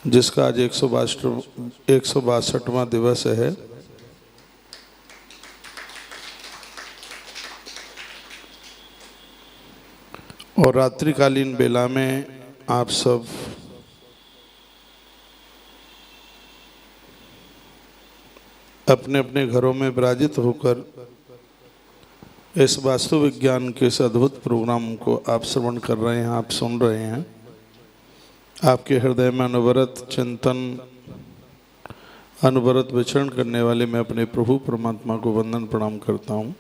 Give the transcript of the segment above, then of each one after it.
जिसका आज 162वां दिवस है। और रात्रिकालीन बेला में आप सब अपने अपने घरों में विराजित होकर इस वास्तु विज्ञान के इस अद्भुत प्रोग्राम को आप श्रवण कर रहे हैं, आप सुन रहे हैं। आपके हृदय में अनवरत चिंतन, अनवरत विचरण करने वाले मैं अपने प्रभु परमात्मा को वंदन प्रणाम करता हूँ।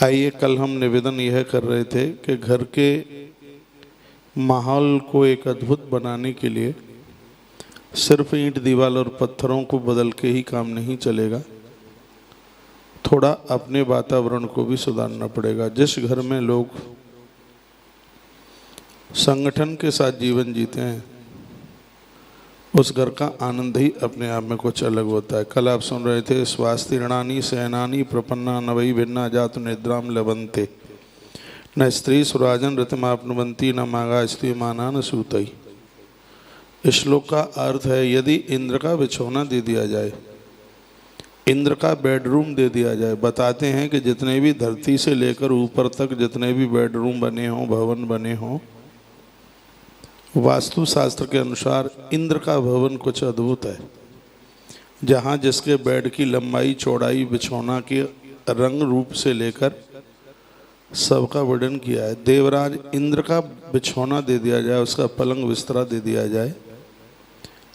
आइए, कल हम निवेदन यह कर रहे थे कि घर के माहौल को एक अद्भुत बनाने के लिए सिर्फ ईंट, दीवार और पत्थरों को बदल के ही काम नहीं चलेगा, थोड़ा अपने वातावरण को भी सुधारना पड़ेगा। जिस घर में लोग संगठन के साथ जीवन जीते हैं उस घर का आनंद ही अपने आप में कुछ अलग होता है। कल आप सुन रहे थे, स्वास्तिरणानी सेनानी प्रपन्ना नवई भिन्ना जात निद्राम लवंते न स्त्री सुराजन ऋतमापनवंती न मागा स्त्री माना न सूतई। इस श्लोक का अर्थ है, यदि इंद्र का बिछौना दे दिया जाए, इंद्र का बेडरूम दे दिया जाए। बताते हैं कि जितने भी धरती से लेकर ऊपर तक जितने भी बेडरूम बने हों, भवन बने हों, वास्तु शास्त्र के अनुसार इंद्र का भवन कुछ अद्भुत है। जहाँ जिसके बेड की लंबाई, चौड़ाई, बिछौना के रंग रूप से लेकर सबका वर्णन किया है। देवराज इंद्र का बिछौना दे दिया जाए, उसका पलंग बिस्तरा दे दिया जाए।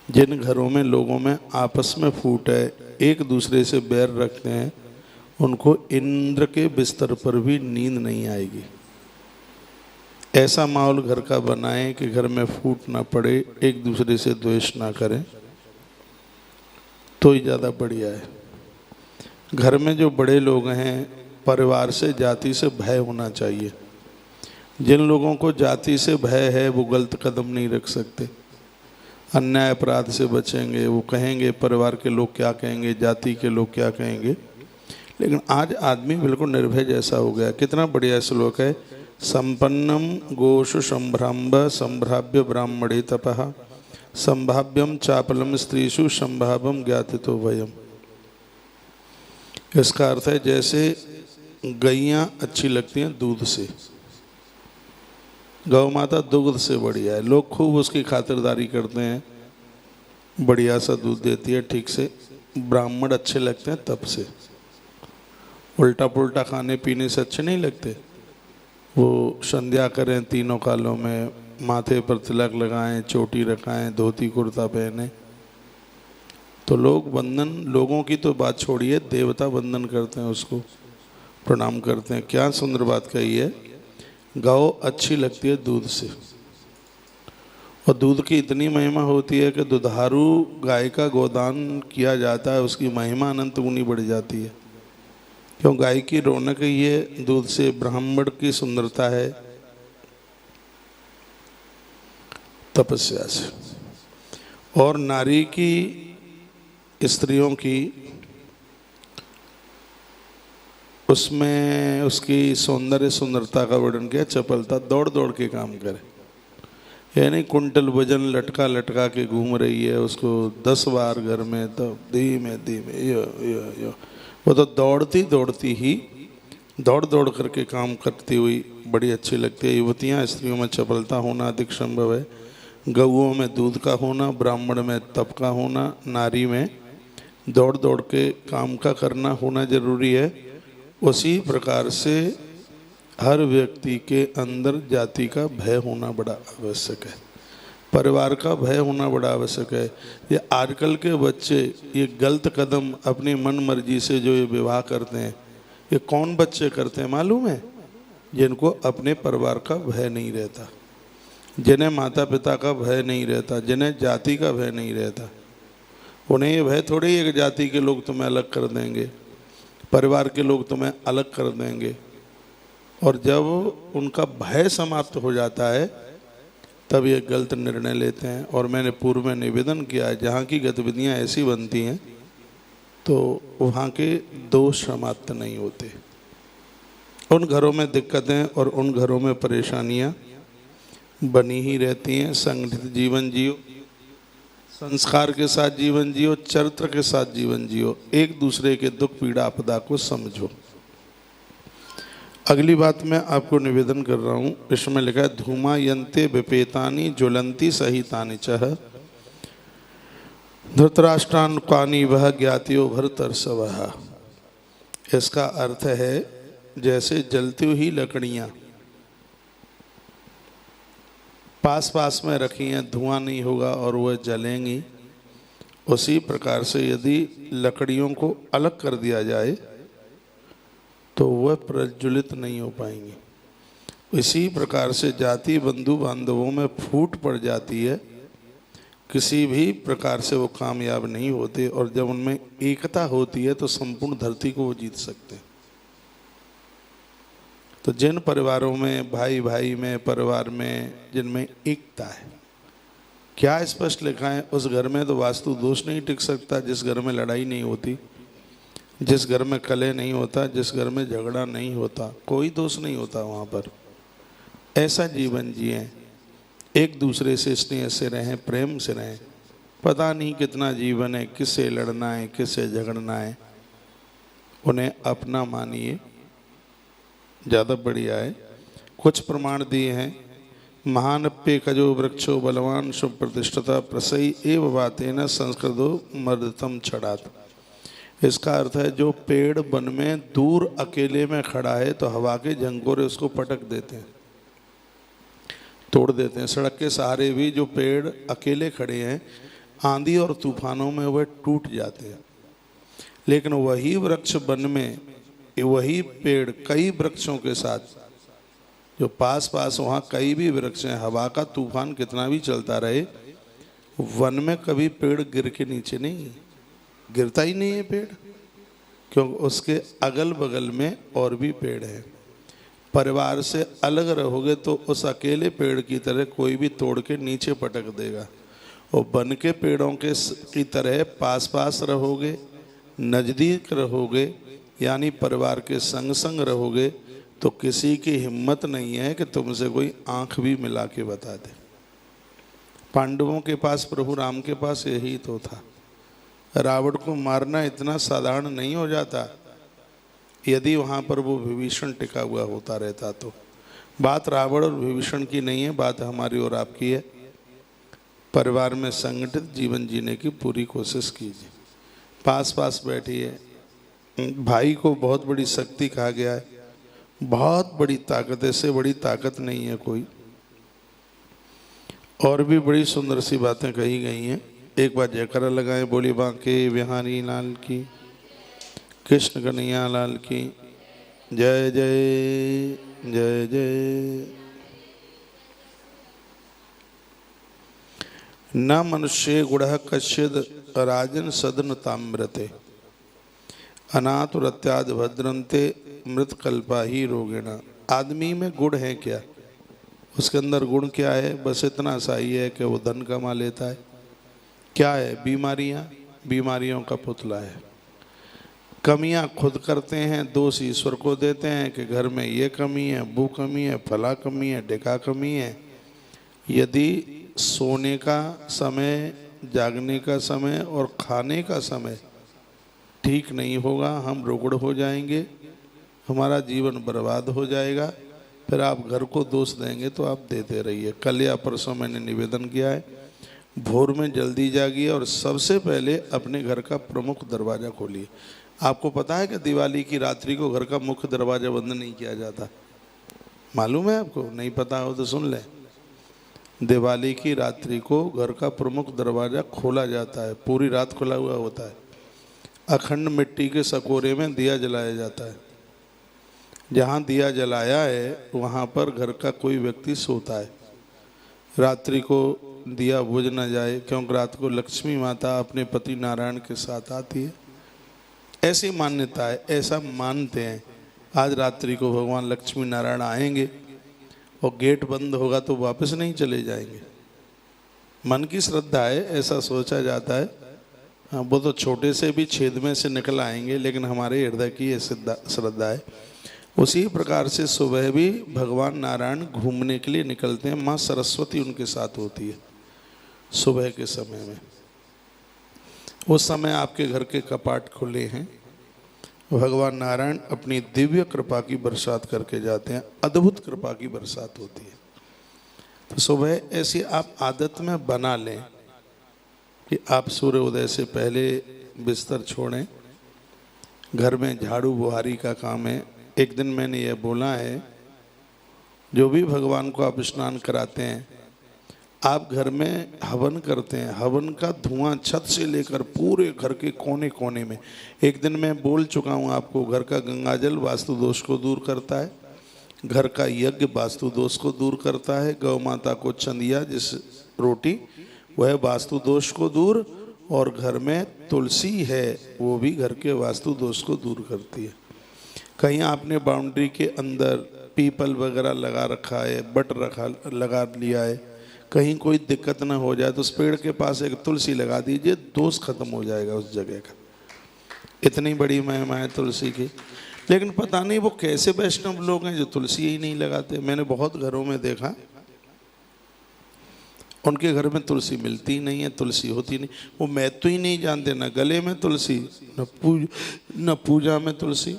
जिन घरों में लोगों में आपस में फूट है, एक दूसरे से बैर रखते हैं, उनको इंद्र के बिस्तर पर भी नींद नहीं आएगी। ऐसा माहौल घर का बनाएं कि घर में फूट ना पड़े, एक दूसरे से द्वेष ना करें, तो ही ज़्यादा बढ़िया है। घर में जो बड़े लोग हैं, परिवार से, जाति से भय होना चाहिए। जिन लोगों को जाति से भय है वो गलत कदम नहीं रख सकते, अन्याय अपराध से बचेंगे। वो कहेंगे परिवार के लोग क्या कहेंगे, जाति के लोग क्या कहेंगे। लेकिन आज आदमी बिल्कुल निर्भय जैसा हो गया। कितना बढ़िया श्लोक है, संपन्नम गोषु संभ्राम्ब संभ्राव्य ब्राह्मणे तपः संभाव्यम चापलम स्त्रीषु संभावम ज्ञातितो भयम। इसका अर्थ है, जैसे गैयाँ अच्छी लगती हैं दूध से, गौ माता दुग्ध से बढ़िया है, लोग खूब उसकी खातिरदारी करते हैं, बढ़िया सा दूध देती है, ठीक से। ब्राह्मण अच्छे लगते हैं तब से, उल्टा पुल्टा खाने पीने से अच्छे नहीं लगते। वो संध्या करें तीनों कालों में, माथे पर तिलक लगाएं, चोटी रखाएं, धोती कुर्ता पहने, तो लोग वंदन, लोगों की तो बात छोड़िए, देवता वंदन करते हैं, उसको प्रणाम करते हैं। क्या सुंदर बात कही है। गौ अच्छी लगती है दूध से, और दूध की इतनी महिमा होती है कि दुधारू गाय का गोदान किया जाता है, उसकी महिमा अनंत गुनी बढ़ जाती है। क्यों? गाय की रौनक ही है दूध से, ब्राह्मण की सुंदरता है तपस्या से, और नारी की, स्त्रियों की, उसमें उसकी सौंदर्य, सुंदरता का वर्णन किया। चपलता, दौड़ दौड़ के काम करे, यानी कुंटल वजन लटका लटका के घूम रही है, उसको 10 बार घर में, तो धीमे धीमे यो वो तो दौड़ती दौड़ती ही, दौड़ दौड़ करके काम करती हुई बड़ी अच्छी लगती है। युवतियाँ, स्त्रियों में चपलता होना अधिक संभव है, गऊओं में दूध का होना, ब्राह्मण में तप का होना, नारी में दौड़ दौड़ के काम का करना होना जरूरी है। उसी प्रकार से हर व्यक्ति के अंदर जाति का भय होना बड़ा आवश्यक है, परिवार का भय होना बड़ा आवश्यक है। ये आजकल के बच्चे ये गलत कदम अपनी मन मर्जी से जो ये विवाह करते हैं, ये कौन बच्चे करते हैं मालूम है? जिनको अपने परिवार का भय नहीं रहता, जिन्हें माता पिता का भय नहीं रहता, जिन्हें जाति का भय नहीं रहता। उन्हें ये भय थोड़ी है कि जाति के लोग तुम्हें अलग कर देंगे, परिवार के लोग तुम्हें अलग कर देंगे। और जब उनका भय समाप्त हो जाता है तब ये गलत निर्णय लेते हैं। और मैंने पूर्व में निवेदन किया है, जहाँ की गतिविधियाँ ऐसी बनती हैं तो वहाँ के दोष समाप्त नहीं होते। उन घरों में दिक्कतें और उन घरों में परेशानियाँ बनी ही रहती हैं। संगठित जीवन जियो, संस्कार के साथ जीवन जियो, चरित्र के साथ जीवन जियो, एक दूसरे के दुख पीड़ा आपदा को समझो। अगली बात मैं आपको निवेदन कर रहा हूँ, इसमें लिखा है धूमा यंते विपेतानि ज्वलंती सहितानि चह धृतराष्ट्रानुकानि वह ज्ञातियो भरतर्षवः। इसका अर्थ है जैसे जलती हुई लकड़ियाँ पास पास में रखी हैं, धुआं नहीं होगा और वह जलेंगी, उसी प्रकार से यदि लकड़ियों को अलग कर दिया जाए तो वह प्रज्वलित नहीं हो पाएंगी। इसी प्रकार से जाति बंधु बांधवों में फूट पड़ जाती है, किसी भी प्रकार से वो कामयाब नहीं होते, और जब उनमें एकता होती है तो संपूर्ण धरती को वो जीत सकते हैं। तो जिन परिवारों में भाई भाई में, परिवार में जिनमें एकता है, क्या स्पष्ट लिखा है, उस घर में तो वास्तु दोष नहीं टिक सकता। जिस घर में लड़ाई नहीं होती, जिस घर में कलह नहीं होता, जिस घर में झगड़ा नहीं होता, कोई दोष नहीं होता वहाँ पर। ऐसा जीवन जिए, एक दूसरे से स्नेह से रहें, प्रेम से रहें। पता नहीं कितना जीवन है, किससे लड़ना है, किससे झगड़ना है, उन्हें अपना मानिए, ज़्यादा बढ़िया है। कुछ प्रमाण दिए हैं। महानप्य कजो वृक्षो बलवान शुभ प्रतिष्ठता प्रसई एव बातेन संस्कृतो मर्दतम छड़ात। इसका अर्थ है जो पेड़ वन में दूर अकेले में खड़ा है तो हवा के झंकोरे उसको पटक देते हैं, तोड़ देते हैं। सड़क के सहारे भी जो पेड़ अकेले खड़े हैं, आंधी और तूफानों में वह टूट जाते हैं। लेकिन वही वृक्ष वन में, वही पेड़ कई वृक्षों के साथ जो पास पास वहाँ कई भी वृक्ष हैं, हवा का तूफान कितना भी चलता रहे, वन में कभी पेड़ गिर के नीचे नहीं गिरता ही नहीं है पेड़, क्योंकि उसके अगल बगल में और भी पेड़ हैं। परिवार से अलग रहोगे तो उस अकेले पेड़ की तरह कोई भी तोड़ के नीचे पटक देगा, और वन के पेड़ों के की तरह पास पास रहोगे, नज़दीक रहोगे, यानी परिवार के संग संग रहोगे, तो किसी की हिम्मत नहीं है कि तुमसे कोई आंख भी मिला के बता दे। पांडवों के पास, प्रभु राम के पास यही तो था। रावण को मारना इतना साधारण नहीं हो जाता यदि वहाँ पर वो विभीषण टिका हुआ होता रहता तो। बात रावण और विभीषण की नहीं है, बात हमारी और आपकी है। परिवार में संगठित जीवन जीने की पूरी कोशिश कीजिए। पास पास बैठिए। भाई को बहुत बड़ी शक्ति कहा गया है, बहुत बड़ी ताकत, ऐसे बड़ी ताकत नहीं है कोई। और भी बड़ी सुंदर सी बातें कही गई हैं। एक बार जयकारा लगाएं, बोली बांके बिहारी लाल की, कृष्ण कन्हैया लाल की जय जय जय जय। न मनुष्य गुण कश्चिद राजन सदन ताम्रते अनातुरत्याद भद्रंते मृत कल्पा ही रोगिण। आदमी में गुण है क्या? उसके अंदर गुण क्या है? बस इतना सा ही है कि वो धन कमा लेता है। क्या है? बीमारियां, बीमारियों का पुतला है। कमियां खुद करते हैं, दोष ईश्वर को देते हैं कि घर में ये कमी है, वो कमी है, फला कमी है, ढेका कमी है। यदि सोने का समय, जागने का समय और खाने का समय ठीक नहीं होगा, हम रोगड़ हो जाएंगे, हमारा जीवन बर्बाद हो जाएगा। फिर आप घर को दोष देंगे तो आप देते रहिए। कल या परसों मैंने निवेदन किया है, भोर में जल्दी जागिए और सबसे पहले अपने घर का प्रमुख दरवाज़ा खोलिए। आपको पता है कि दिवाली की रात्रि को घर का मुख्य दरवाज़ा बंद नहीं किया जाता? मालूम है आपको? नहीं पता हो तो सुन लें। दिवाली की रात्रि को घर का प्रमुख दरवाज़ा खोला जाता है, पूरी रात खुला हुआ होता है। अखंड मिट्टी के सकोरे में दिया जलाया जाता है। जहाँ दिया जलाया है वहाँ पर घर का कोई व्यक्ति सोता है। रात्रि को दिया बुझ न जाए, क्योंकि रात को लक्ष्मी माता अपने पति नारायण के साथ आती है। ऐसी मान्यता है, ऐसा मानते हैं। आज रात्रि को भगवान लक्ष्मी नारायण आएंगे और गेट बंद होगा तो वापस नहीं चले जाएंगे। मन की श्रद्धा है, ऐसा सोचा जाता है। हाँ, वो तो छोटे से भी छेद में से निकल आएंगे, लेकिन हमारे हृदय की ये श्रद्धा है। उसी प्रकार से सुबह भी भगवान नारायण घूमने के लिए निकलते हैं। माँ सरस्वती उनके साथ होती है सुबह के समय में। उस समय आपके घर के कपाट खुले हैं, भगवान नारायण अपनी दिव्य कृपा की बरसात करके जाते हैं। अद्भुत कृपा की बरसात होती है। तो सुबह ऐसी आप आदत में बना लें कि आप सूर्य उदय से पहले बिस्तर छोड़ें। घर में झाड़ू बुहारी का काम है। एक दिन मैंने यह बोला है, जो भी भगवान को आप स्नान कराते हैं, आप घर में हवन करते हैं, हवन का धुआं छत से लेकर पूरे घर के कोने कोने में। एक दिन मैं बोल चुका हूँ आपको, घर का गंगाजल वास्तु दोष को दूर करता है, घर का यज्ञ वास्तु दोष को दूर करता है, गौ माता को चंदिया जिस रोटी वह वास्तु दोष को दूर, और घर में तुलसी है वो भी घर के वास्तु दोष को दूर करती है। कहीं आपने बाउंड्री के अंदर पीपल वगैरह लगा रखा है, बट लगा लिया है, कहीं कोई दिक्कत ना हो जाए तो उस पेड़ के पास एक तुलसी लगा दीजिए, दोष खत्म हो जाएगा उस जगह का। इतनी बड़ी महिमा है तुलसी की। लेकिन पता नहीं वो कैसे वैष्णव लोग हैं जो तुलसी ही नहीं लगाते। मैंने बहुत घरों में देखा, उनके घर में तुलसी मिलती ही नहीं है, तुलसी होती नहीं। वो महत्व ही नहीं जानते, न गले में तुलसी, न पूजा में तुलसी,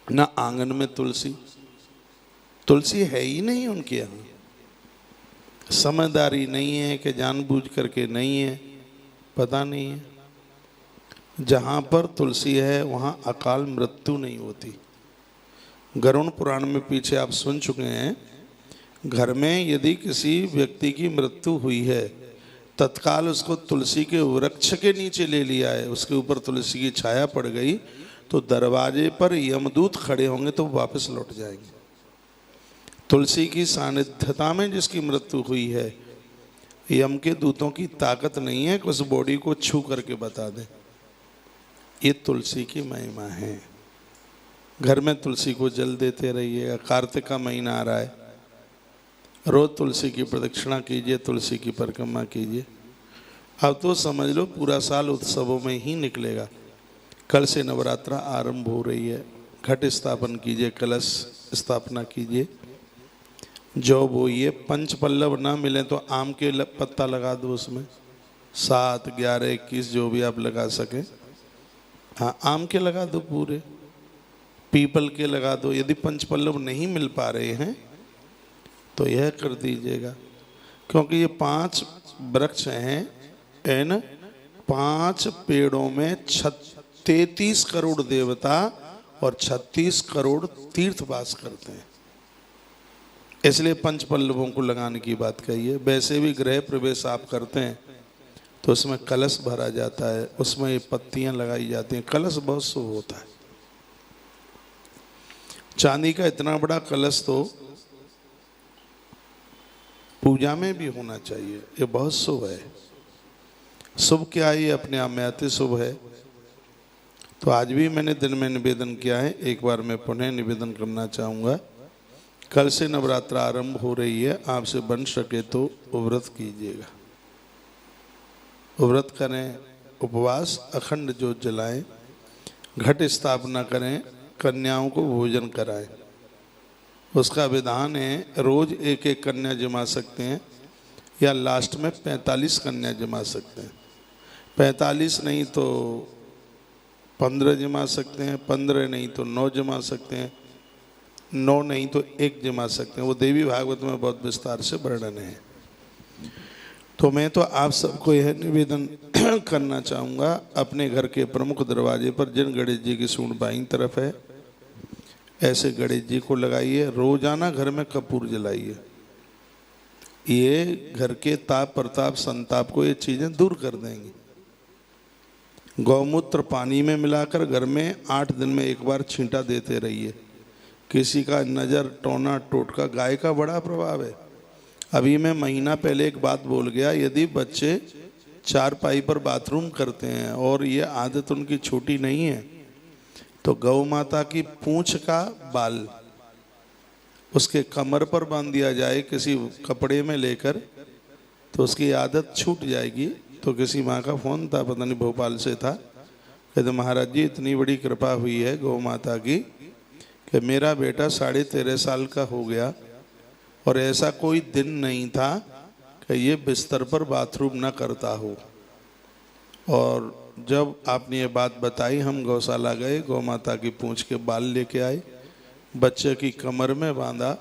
न आंगन में तुलसी। तुलसी है ही नहीं उनके यहाँ। समझदारी नहीं है कि जानबूझ करके नहीं है, पता नहीं है। जहाँ पर तुलसी है वहाँ अकाल मृत्यु नहीं होती। गरुड़ पुराण में पीछे आप सुन चुके हैं, घर में यदि किसी व्यक्ति की मृत्यु हुई है, तत्काल उसको तुलसी के वृक्ष के नीचे ले लिया है, उसके ऊपर तुलसी की छाया पड़ गई तो दरवाजे पर यमदूत खड़े होंगे तो वापस लौट जाएंगे। तुलसी की सानिध्यता में जिसकी मृत्यु हुई है, यम के दूतों की ताकत नहीं है कि उस बॉडी को छू करके बता दें। ये तुलसी की महिमा है। घर में तुलसी को जल देते रहिएगा। कार्तिक का महीना आ रहा है, रोज तुलसी की प्रदक्षिणा कीजिए, तुलसी की परिक्रमा कीजिए। अब तो समझ लो पूरा साल उत्सवों में ही निकलेगा। कल से नवरात्रा आरंभ हो रही है। घट स्थापन कीजिए, कलश स्थापना कीजिए, जौ बोइए। पंच पल्लव ना मिले तो आम के पत्ता लगा दो उसमें, 7, 11, 21 जो भी आप लगा सकें। हाँ, आम के लगा दो पूरे, पीपल के लगा दो। यदि पंच पल्लव नहीं मिल पा रहे हैं तो यह कर दीजिएगा, क्योंकि ये 5 वृक्ष हैं। इन 5 पेड़ों में 33 करोड़ देवता और 36 करोड़ तीर्थ वास करते हैं। इसलिए पंच पल्लवों को लगाने की बात कही है। वैसे भी गृह प्रवेश आप करते हैं तो उसमें कलश भरा जाता है, उसमें ये पत्तियां लगाई जाती हैं। कलश बहुत शुभ होता है। चांदी का इतना बड़ा कलश तो पूजा में भी होना चाहिए। ये बहुत शुभ है। शुभ क्या है, ये अपने आप में अति शुभ है। तो आज भी मैंने दिन में निवेदन किया है, एक बार मैं पुनः निवेदन करना चाहूँगा। कल से नवरात्रा आरंभ हो रही है, आपसे बन सके तो व्रत कीजिएगा। व्रत करें, उपवास, अखंड ज्योत जलाएं, घट स्थापना करें, कन्याओं को भोजन कराएं। उसका विधान है, रोज 1-1 कन्या जमा सकते हैं या लास्ट में 45 कन्या जमा सकते हैं। 45 नहीं तो 15 जमा सकते हैं, 15 नहीं तो 9 जमा सकते हैं, 9 नहीं तो 1 जमा सकते हैं। वो देवी भागवत में बहुत विस्तार से वर्णन है। तो मैं तो आप सबको यह निवेदन करना चाहूँगा, अपने घर के प्रमुख दरवाजे पर जिन गणेश जी की सूंड बाईं तरफ है, ऐसे गणेश जी को लगाइए। रोजाना घर में कपूर जलाइए। ये घर के ताप प्रताप संताप को ये चीज़ें दूर कर देंगी। गौमूत्र पानी में मिलाकर घर में 8 दिन में एक बार छींटा देते रहिए। किसी का नज़र, टोना, टोटका, गाय का बड़ा प्रभाव है। अभी मैं महीना पहले एक बात बोल गया, यदि बच्चे चारपाई पर बाथरूम करते हैं और ये आदत उनकी छोटी नहीं है, तो गौ माता की पूंछ का बाल उसके कमर पर बांध दिया जाए किसी कपड़े में लेकर, तो उसकी आदत छूट जाएगी। तो किसी माँ का फ़ोन था, पता नहीं भोपाल से था, कहते महाराज जी इतनी बड़ी कृपा हुई है गौ माता की कि मेरा बेटा 13.5 साल का हो गया और ऐसा कोई दिन नहीं था कि ये बिस्तर पर बाथरूम ना करता हो। और जब आपने ये बात बताई, हम गौशाला गए, गौ माता की पूंछ के बाल लेके आए, बच्चे की कमर में बांधा।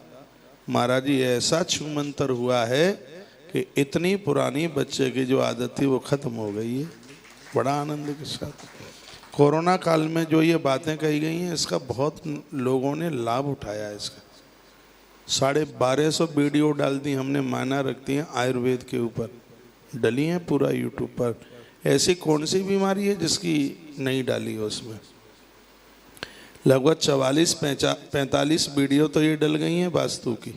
महाराज जी ऐसा छूमंतर हुआ है कि इतनी पुरानी बच्चे की जो आदत थी वो खत्म हो गई है, बड़ा आनंद के साथ। कोरोना काल में जो ये बातें कही गई हैं, इसका बहुत लोगों ने लाभ उठाया है। इसका 1250 वीडियो डाल दी हमने, मायना रखती हैं आयुर्वेद के ऊपर, डली हैं पूरा यूट्यूब पर। ऐसी कौन सी बीमारी है जिसकी नहीं डाली हो उसमें? लगभग 44-45 वीडियो तो ये डल गई हैं वास्तु की,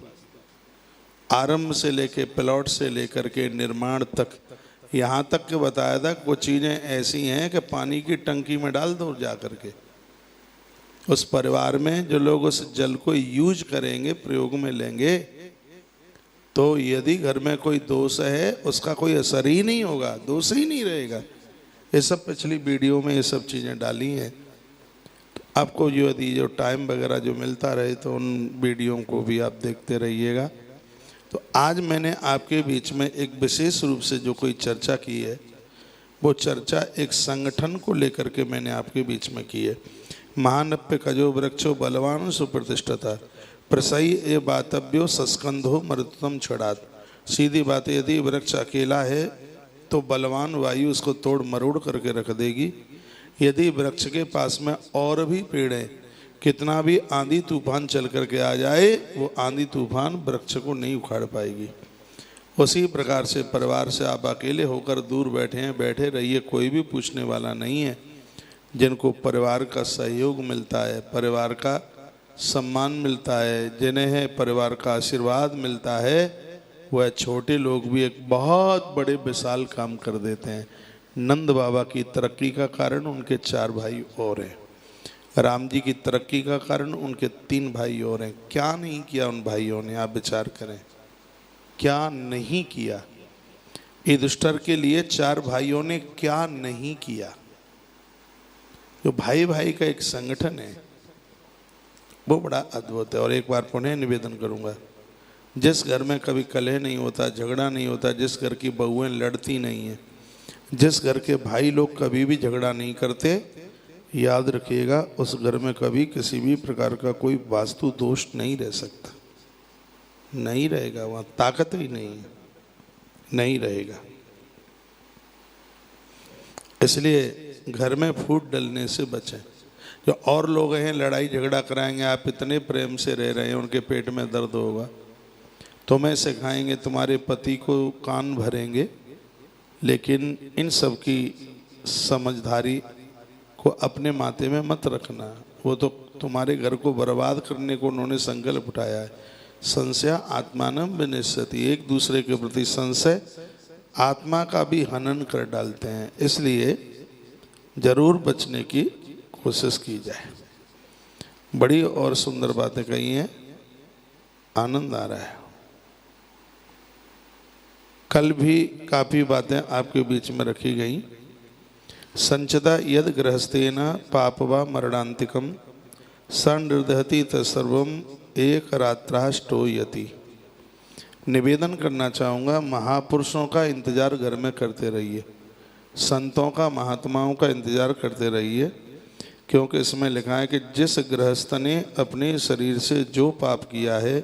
आरंभ से लेके प्लॉट से लेकर के निर्माण तक। यहाँ तक के बताया था कुछ चीज़ें ऐसी हैं कि पानी की टंकी में डाल दो जा करके, उस परिवार में जो लोग उस जल को यूज करेंगे, प्रयोग में लेंगे, तो यदि घर में कोई दोष है उसका कोई असर ही नहीं होगा, दोष ही नहीं रहेगा। ये सब पिछली वीडियो में ये सब चीज़ें डाली हैं। तो आपको यदि जो टाइम वगैरह जो मिलता रहे तो उन वीडियो को भी आप देखते रहिएगा। तो आज मैंने आपके बीच में एक विशेष रूप से जो कोई चर्चा की है, वो चर्चा एक संगठन को लेकर के मैंने आपके बीच में की है। महानप्य कजो वृक्षो बलवान सुप्रतिष्ठता प्रसई ए बातव्यो सस्कंधो मरुतम छड़ात। सीधी बात, यदि वृक्ष अकेला है तो बलवान वायु उसको तोड़ मरोड़ करके रख देगी। यदि वृक्ष के पास में और भी पेड़ हैं, कितना भी आंधी तूफान चल करके आ जाए, वो आंधी तूफान वृक्ष को नहीं उखाड़ पाएगी। उसी प्रकार से परिवार से आप अकेले होकर दूर बैठे हैं, बैठे रहिए, कोई भी पूछने वाला नहीं है। जिनको परिवार का सहयोग मिलता है, परिवार का सम्मान मिलता है, जिन्हें परिवार का आशीर्वाद मिलता है, वह छोटे लोग भी एक बहुत बड़े विशाल काम कर देते हैं। नंद बाबा की तरक्की का कारण उनके 4 भाई और हैं, राम जी की तरक्की का कारण उनके 3 भाई और हैं। क्या नहीं किया उन भाइयों ने, आप विचार करें, क्या नहीं किया। युधिष्ठिर के लिए 4 भाइयों ने क्या नहीं किया। जो भाई भाई का एक संगठन है वो बड़ा अद्भुत है। और एक बार पुनः निवेदन करूंगा, जिस घर में कभी कलह नहीं होता, झगड़ा नहीं होता, जिस घर की बहुएं लड़ती नहीं हैं, जिस घर के भाई लोग कभी भी झगड़ा नहीं करते, याद रखिएगा उस घर में कभी किसी भी प्रकार का कोई वास्तु दोष नहीं रह सकता, नहीं रहेगा, वहाँ ताकत ही नहीं है, नहीं रहेगा। इसलिए घर में फूट डलने से बचें। जो और लोग हैं लड़ाई झगड़ा कराएंगे, आप इतने प्रेम से रह रहे हैं, उनके पेट में दर्द होगा, तुम्हें सिखाएंगे, तुम्हारे पति को कान भरेंगे, लेकिन इन सब की समझदारी को अपने माथे में मत रखना। वो तो तुम्हारे घर को बर्बाद करने को उन्होंने संकल्प उठाया है। संशय आत्मानं विनश्यति, एक दूसरे के प्रति संशय आत्मा का भी हनन कर डालते हैं। इसलिए जरूर बचने की कोशिश की जाए। बड़ी और सुंदर बातें कही हैं, आनंद आ रहा है। कल भी काफ़ी बातें आपके बीच में रखी गई। संचदा यद गृहस्थेन पापवा मरणांतिकम संदहति तत्सर्वम एक रात्राष्टोयति। निवेदन करना चाहूँगा, महापुरुषों का इंतजार घर में करते रहिए, संतों का, महात्माओं का इंतजार करते रहिए, क्योंकि इसमें लिखा है कि जिस गृहस्थ ने अपने शरीर से जो पाप किया है,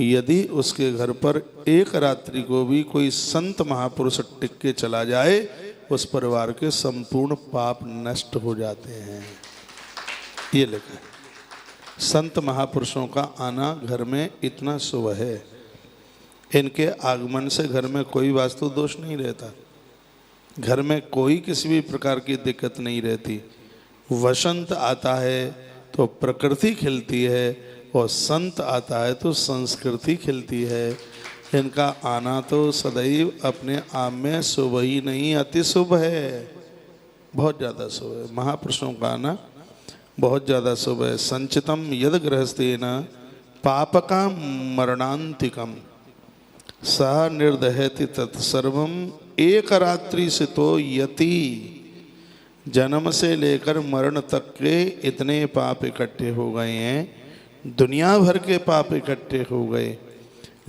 यदि उसके घर पर एक रात्रि को भी कोई संत महापुरुष टिक के चला जाए, उस परिवार के संपूर्ण पाप नष्ट हो जाते हैं। ये लिखा है। संत महापुरुषों का आना घर में इतना शुभ है, इनके आगमन से घर में कोई वास्तु दोष नहीं रहता, घर में कोई किसी भी प्रकार की दिक्कत नहीं रहती। वसंत आता है तो प्रकृति खिलती है, और संत आता है तो संस्कृति खिलती है। इनका आना तो सदैव अपने आप में शुभ ही नहीं, अति शुभ है, बहुत ज़्यादा शुभ है। महापुरुषों का आना बहुत ज़्यादा शुभ है। संचितम यद गृहस्थेन पापका मरणांतिकम सा निर्दहति तत्सर्वम एक रात्रि से तो यति। जन्म से लेकर मरण तक के इतने पाप इकट्ठे हो गए हैं दुनिया भर के पाप इकट्ठे हो गए,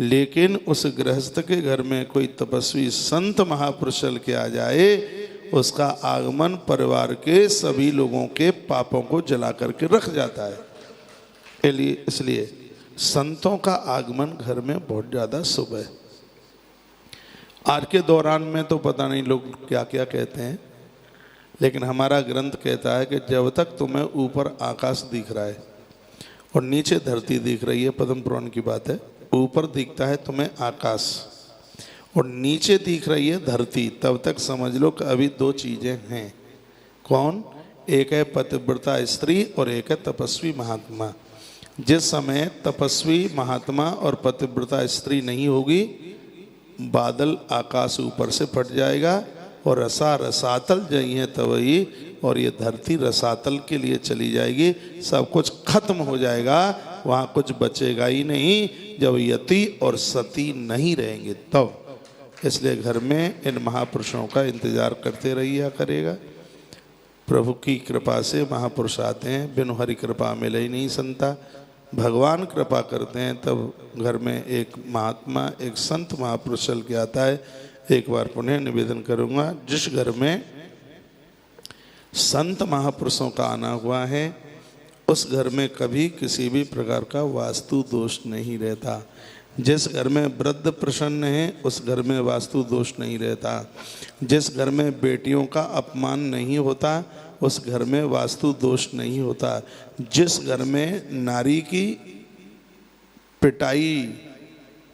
लेकिन उस गृहस्थ के घर में कोई तपस्वी संत महापुरुष चल के आ जाए, उसका आगमन परिवार के सभी लोगों के पापों को जला करके रख जाता है। इसलिए संतों का आगमन घर में बहुत ज़्यादा शुभ है। आज के दौरान में तो पता नहीं लोग क्या क्या कहते हैं, लेकिन हमारा ग्रंथ कहता है कि जब तक तुम्हें ऊपर आकाश दिख रहा है और नीचे धरती दिख रही है, पद्म पुराण की बात है, ऊपर दिखता है तुम्हें आकाश और नीचे दिख रही है धरती, तब तक समझ लो कि अभी दो चीज़ें हैं। कौन? एक है पतिव्रता स्त्री और एक है तपस्वी महात्मा। जिस समय तपस्वी महात्मा और पतिव्रता स्त्री नहीं होगी, बादल आकाश ऊपर से फट जाएगा और रसातल जाइए तवही, और ये धरती रसातल के लिए चली जाएगी, सब कुछ खत्म हो जाएगा, वहाँ कुछ बचेगा ही नहीं, जब यति और सती नहीं रहेंगे तब। इसलिए घर में इन महापुरुषों का इंतजार करते रहिए करेगा। प्रभु की कृपा से महापुरुष आते हैं, बिनु हरि कृपा मिले ही नहीं संता। भगवान कृपा करते हैं तब घर में एक महात्मा, एक संत महापुरुष चल के आता है। एक बार पुनः निवेदन करूँगा, जिस घर में संत महापुरुषों का आना हुआ है उस घर में कभी किसी भी प्रकार का वास्तु दोष नहीं रहता। जिस घर में वृद्ध प्रसन्न है उस घर में वास्तु दोष नहीं रहता। जिस घर में बेटियों का अपमान नहीं होता उस घर में वास्तु दोष नहीं होता। जिस घर में नारी की पिटाई,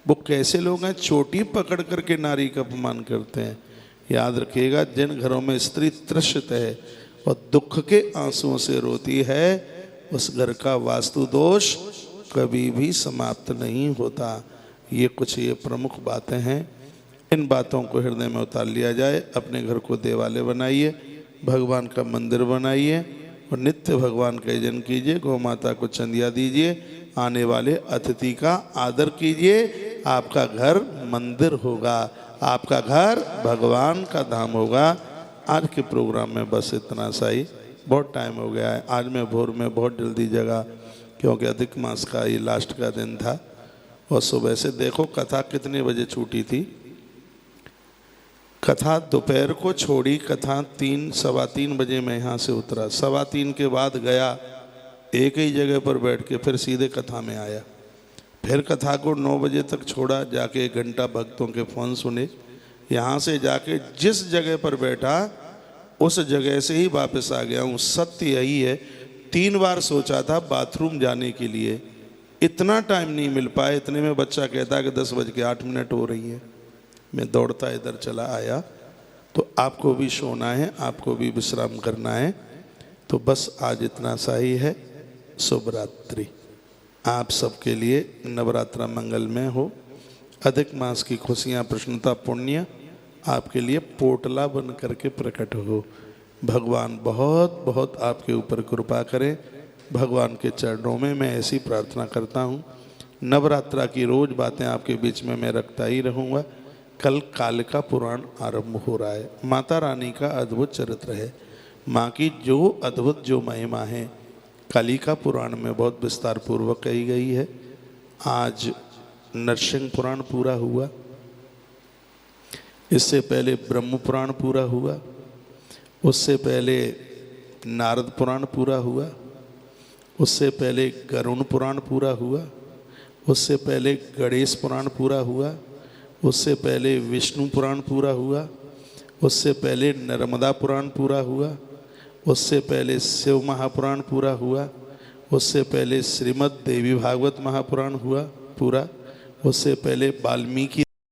वो कैसे लोग हैं, चोटी पकड़ करके नारी का अपमान करते हैं। याद रखिएगा, जिन घरों में स्त्री त्रसित है और दुख के आंसुओं से रोती है, उस घर का वास्तु दोष कभी भी समाप्त नहीं होता। ये कुछ ये प्रमुख बातें हैं, इन बातों को हृदय में उतार लिया जाए। अपने घर को देवालय बनाइए, भगवान का मंदिर बनाइए और नित्य भगवान का यजन कीजिए। गौ माता को चंदिया दीजिए, आने वाले अतिथि का आदर कीजिए। आपका घर मंदिर होगा, आपका घर भगवान का धाम होगा। आज के प्रोग्राम में बस इतना सा ही, बहुत टाइम हो गया है। आज मैं भोर में बहुत जल्दी जगा क्योंकि अधिक मास का ये लास्ट का दिन था। और सुबह से देखो कथा कितने बजे छूटी थी। कथा दोपहर को छोड़ी, कथा 3-3:15 बजे मैं यहाँ से उतरा। 3:15 के बाद गया, एक ही जगह पर बैठ के फिर सीधे कथा में आया। फिर कथा को 9 बजे तक छोड़ा, जाके 1 घंटा भक्तों के फ़ोन सुने। यहाँ से जाके जिस जगह पर बैठा उस जगह से ही वापस आ गया हूँ। सत्य यही है, 3 बार सोचा था बाथरूम जाने के लिए, इतना टाइम नहीं मिल पाया। इतने में बच्चा कहता है कि 10:08 हो रही है। मैं दौड़ता इधर चला आया। तो आपको भी सोना है, आपको भी विश्राम करना है। तो बस आज इतना सा ही है। शुभ रात्रि। आप सबके लिए नवरात्रा मंगलमय हो। अधिक मास की खुशियाँ, प्रसन्नता, पुण्य आपके लिए पोटला बन करके प्रकट हो। भगवान बहुत बहुत आपके ऊपर कृपा करें। भगवान के चरणों में मैं ऐसी प्रार्थना करता हूँ। नवरात्रा की रोज़ बातें आपके बीच में मैं रखता ही रहूँगा। कल कालिका पुराण आरंभ हो रहा है। माता रानी का अद्भुत चरित्र है। माँ की जो अद्भुत जो महिमा है कालिका पुराण में बहुत विस्तार पूर्वक कही गई है। आज नरसिंह पुराण पूरा हुआ, इससे पहले ब्रह्म पुराण पूरा हुआ, उससे पहले नारद पुराण पूरा हुआ, उससे पहले गरुण पुराण पूरा हुआ, उससे पहले गणेश पुराण पूरा हुआ, उससे पहले विष्णु पुराण पूरा हुआ, उससे पहले नर्मदा पुराण पूरा हुआ, उससे पहले शिव महापुराण पूरा हुआ, उससे पहले श्रीमद् देवी भागवत महापुराण हुआ पूरा, उससे पहले वाल्मीकि